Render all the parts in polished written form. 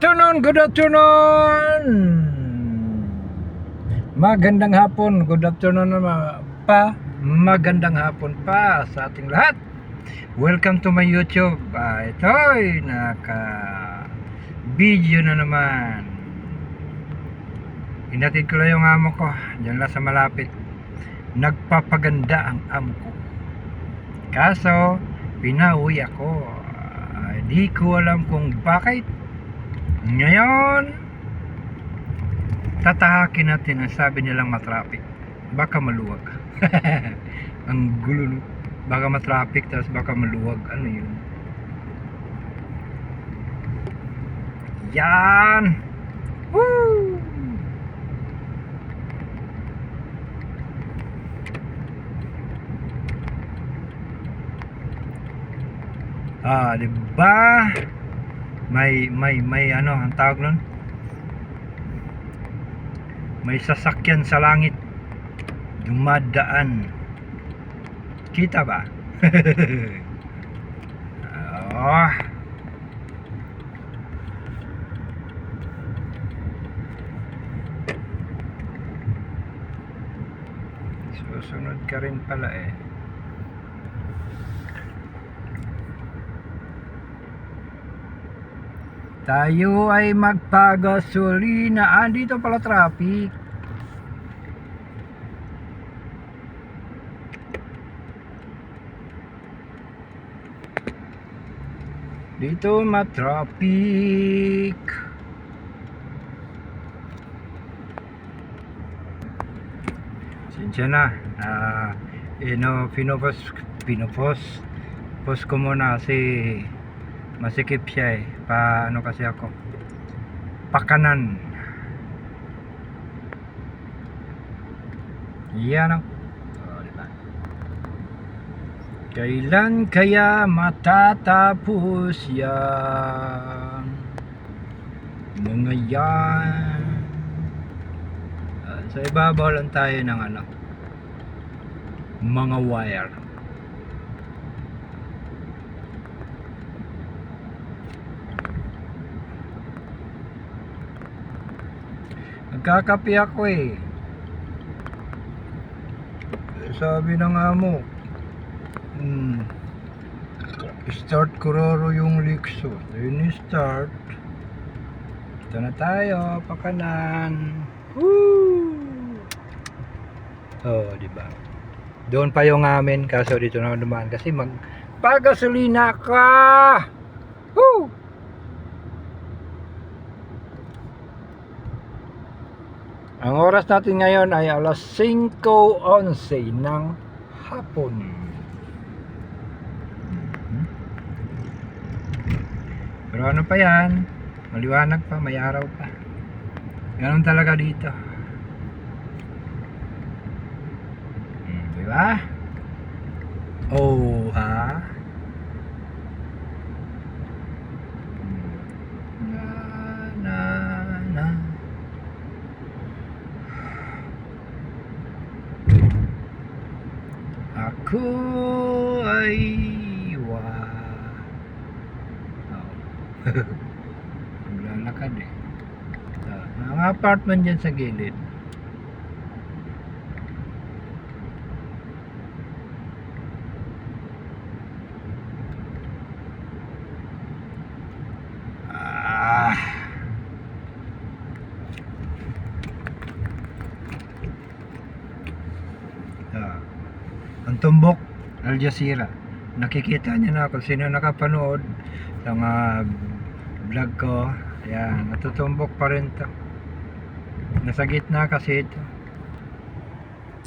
afternoon, good afternoon. Magandang hapon, good afternoon pa. Magandang hapon pa sa ating lahat. Welcome to my YouTube. Ito'y naka-video na naman. Hinatid ko lang yung amo ko. Diyan lang sa malapit. Nagpapaganda ang amo ko. Kaso, pinauwi ako. Di ko alam kung bakit. Ngayon, tatahakin natin ang sabi nilang matraffic. Baka maluwag. Ang gulo, no? Baka matraffic, tapos baka maluwag. Ano yun? Yan! Woo! Diba? May ano ang tawag nun? May sasakyan sa langit dumadaan. Kita ba? Oh. Susunod ka rin pala eh. Tayo ay magpagasolina. Dito pala traffic. Dito matraffic. Sinsya na. Post ko muna kasi masikip siya eh. Ano kasi ako, pakanan. Yan o. Diba? Kailan kaya matatapos yan mga yan? Sa ibabaw lang tayo ng ano, mga wire. Nagkakape ako eh. Sabi ng amo, start ko raro yung Lexus. Then start. Ito na tayo, pakanan. Woo! Oh, diba? Doon pa yung amin, kaso dito na dumaan kasi magpagasolina ka. Woo! Ang oras natin ngayon ay alas 5:11 ng hapon. Pero ano pa yan? Maliwanag pa, may araw pa. Ganun talaga dito. Diba? Oh, ha? Ako ay maglalakad eh. Ang apartment dyan sa gilid. Ang tumbok, Al Jazeera. Nakikita niyo na kung sino nakapanood sa mga vlog ko. Ayan, natutumbok pa rin to. Nasa gitna kasi ito.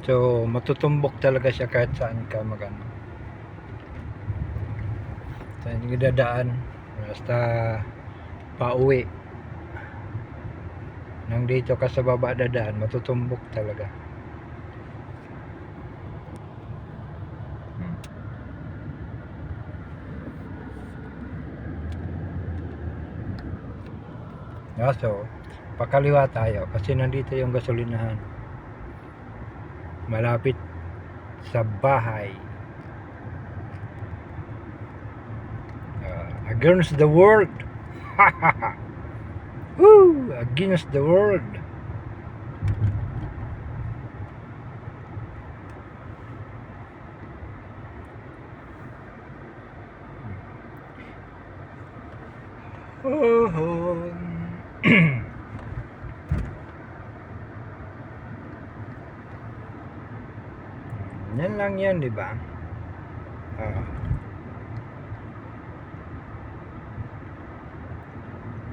So, matutumbok talaga siya kahit saan ka magano. Saan hindi dadaan. Basta pauwi. Nang dito ka sa baba dadaan, matutumbok talaga. So, pakaliwa tayo kasi nandito yung gasolinahan malapit sa bahay. Against the world. Woo! Against the world. Oh. Yan lang yan, di ba?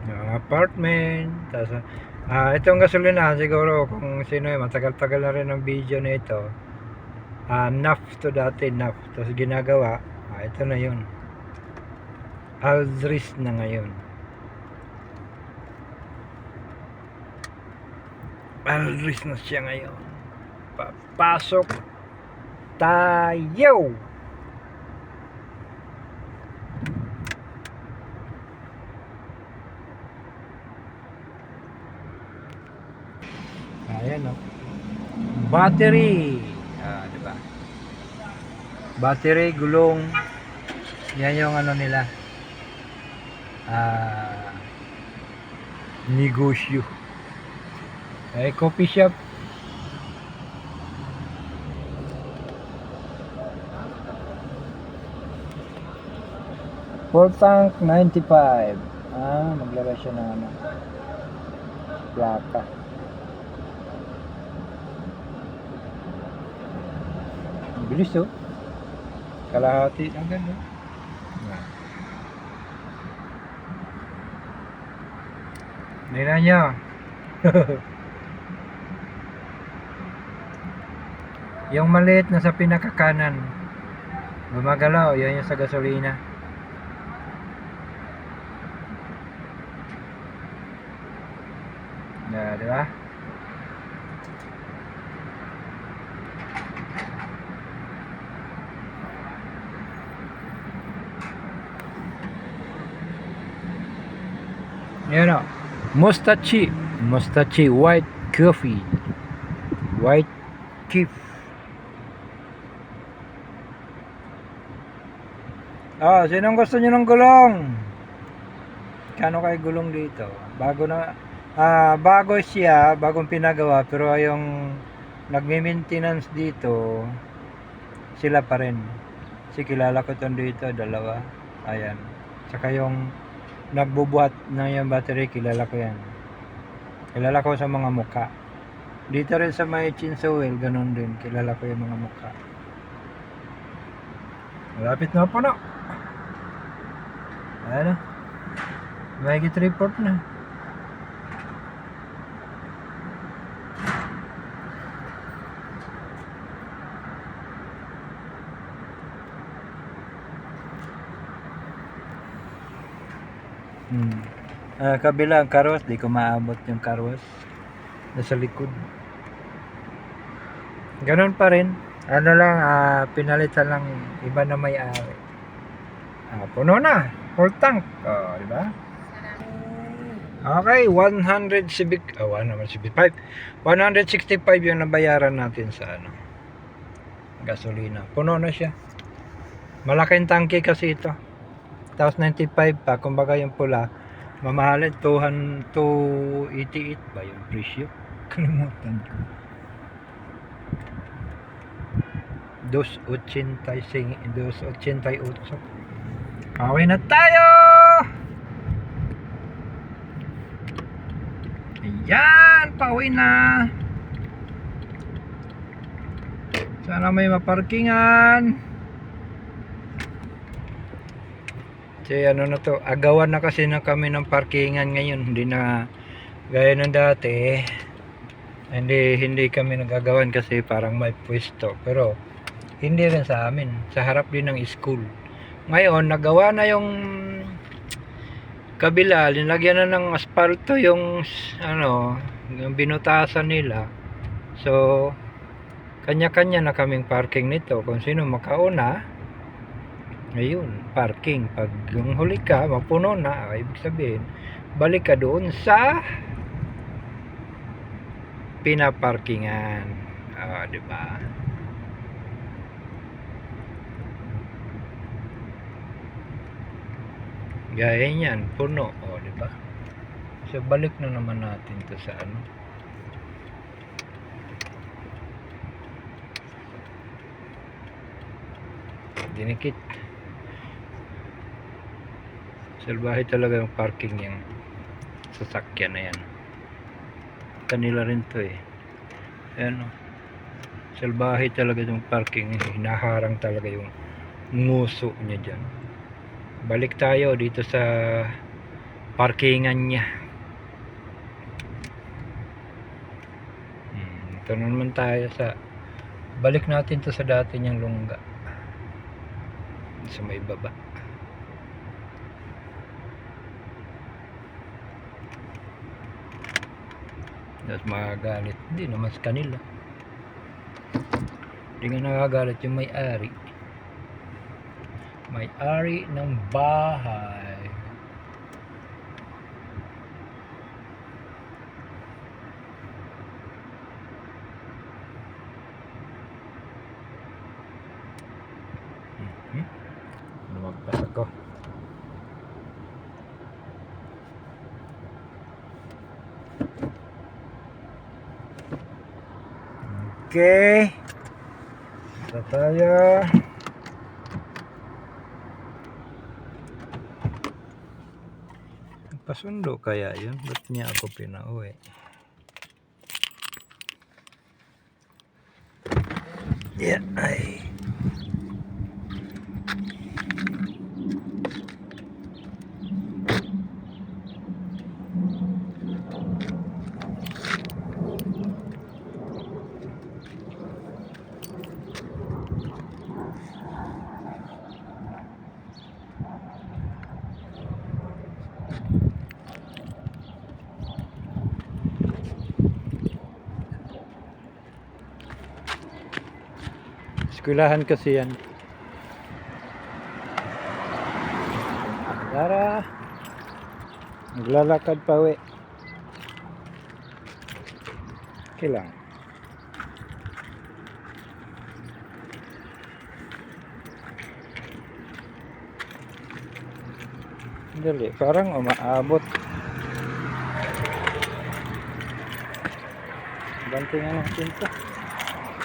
Yung apartment, tapos itong gasolina siguro kung sino yung matagal-tagal na rin ang video na ito, NAF to dati, NAF, tapos ginagawa, ito na yun, Aldris na ngayon. Aldris na siya ngayon. Papasok tayo. Ayan o. Battery. Diba? Battery, gulong. Yan yung ano nila. Negosyo. Coffee shop. Full tank 95. Maglagay siya ng ano, plaka. Bilis oh. Kalahati ang ganda. Nila nyo. Yung maliit na sa pinakakanan, gumagalaw, yan yung sa gasolina. Diba? Yan o. Mustachi white coffee. White Chief. Sinong gusto nyo ng gulong? Kano kayo gulong dito? Bago na, bago siya, bagong pinagawa, pero yung nagme-maintenance dito, sila pa rin. Kasi kilala ko itong dito, dalawa. Ayan. Saka yung nagbubuhat na yung battery, kilala ko yan. Kilala ko sa mga muka. Dito rin sa may Chinsawel, ganun din. Kilala ko yung mga muka. Malapit na po na. Ayan na. Mahigit report na. Kabila ang carwash, di ko maabot yung carwash. Nasa likod. Ganun pa rin. Ano lang, pinalitan lang iba na may-ari. Puno na. Full tank. Di ba? Okay, 165 yung nabayaran natin sa ano, gasolina. Puno na siya. Malaking tangke kasi ito. Tapos 95 pa, kumbaga yung pula, mamahalin 288 ba yung presyo? Kalimutan ko. 288. Pauwi na tayo! Ayan, pauwi na. Sana may maparkingan. Kasi ano na to, agawan na kasi na kami ng parkingan ngayon. Hindi na gaya ng dati. Hindi kami nagagawan kasi parang may pwesto. Pero hindi rin sa amin. Sa harap din ng school. Ngayon, nagawa na yung kabila. Linagyan na ng asfalto yung ano, yung binutasan nila. So, kanya-kanya na kaming parking nito. Kung sino makauna, ayun, parking. Pag yung huli ka, mapuno na, ibig sabihin, balik ka doon sa pinaparkingan. Diba? Gaya niyan, puno. Diba? So balik na naman natin to sa ano. Dinikit. Salbahe talaga yung parking yung sasakyan na yan. Kanila rin to eh. Ayan o. Salbahe talaga yung parking. Hinaharang talaga yung nguso niya dyan. Balik tayo dito sa parkingan niya. Ito na naman tayo sa balik natin to sa dati niyang lungga sa may baba. Tapos magagalit, hindi naman sa kanila, hindi nga nakagalit yung may-ari ng bahay. Lumagpas ako. Okay, ito tayo. Pasundo kaya yun? Ba't niya ako pinauwi? Yeah, ay. Eskwelahan kasi yan. Tara, naglalakad pa uwi. Okay lang. Dali, parang umaabot. Bantingan natin to.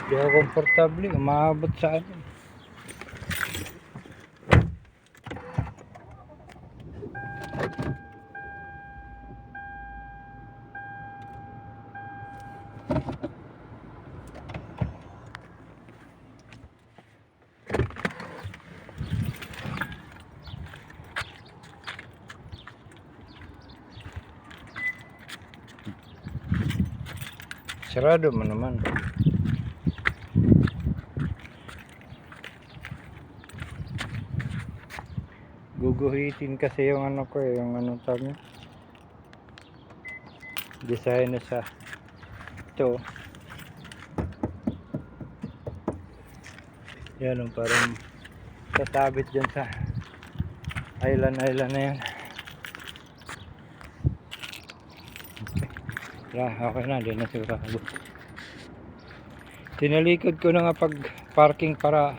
Hindi ako komportable, umaabot sa akin. Sarado mo naman. Guguhitin kasi yung ano ko eh, yung ano tawag niya, design na sa ito. Yan yung parang sasabit dyan sa island na yan. Okay na, din na siguro. Tinalikod ko na nga pag parking para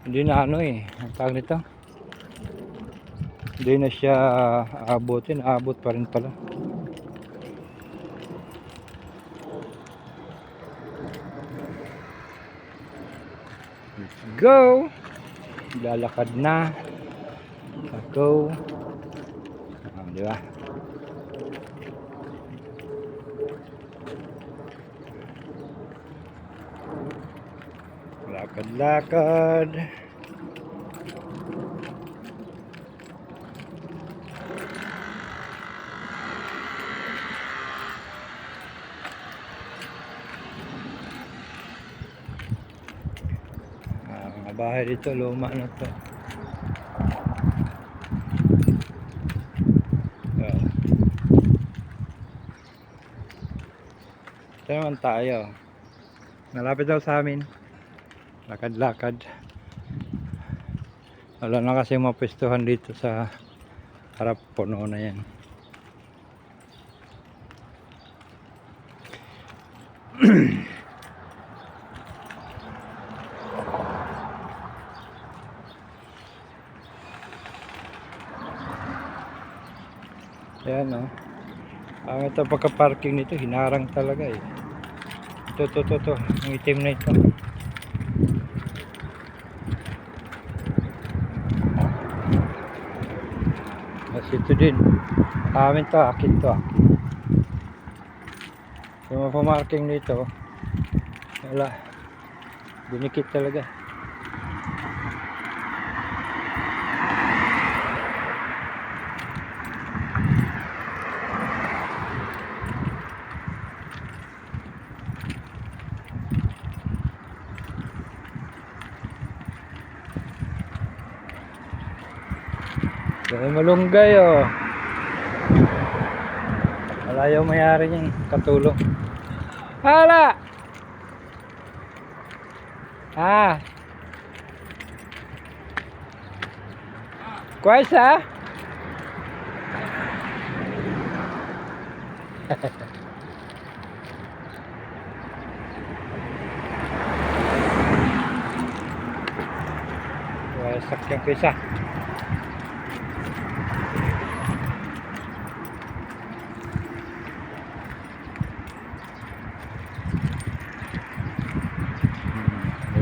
hindi na ano eh, ang tawag nito, hindi na siya abutin, abot pa rin pala. Let's go! Lalakad na. Let's go. Diba? Lakad-lakad. Mga bahay dito, luma na to. Ito naman tayo. Malapit daw sa amin. Lakad-lakad. Wala na kasi mapistuhan dito sa harap, puno na yan. Ayan o. Ito pagka-parking nito, hinarang talaga eh. Ito. Ang itim na ito. Mas ito din. Amin to, akin to. Yung pa-marking nito, wala. Dinikit talaga. Dahil malunggay oh. Wala yung mayari niyang katulong. Hala! Kuwaisa? Wasak yung kuwaisa.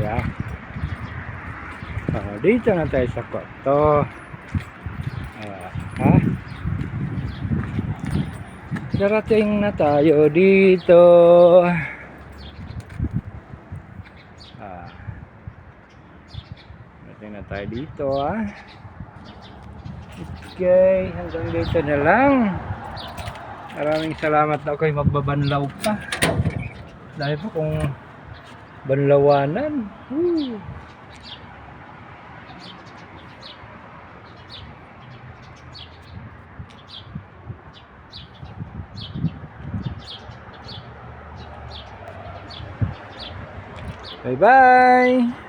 Yeah. Dito na tayo sa kwarto. Darating na tayo dito. Darating na tayo dito Okay, hanggang dito na lang. Maraming salamat. Ako'y magbabanlaw pa. Dahil po kung banlawanan. Bye bye.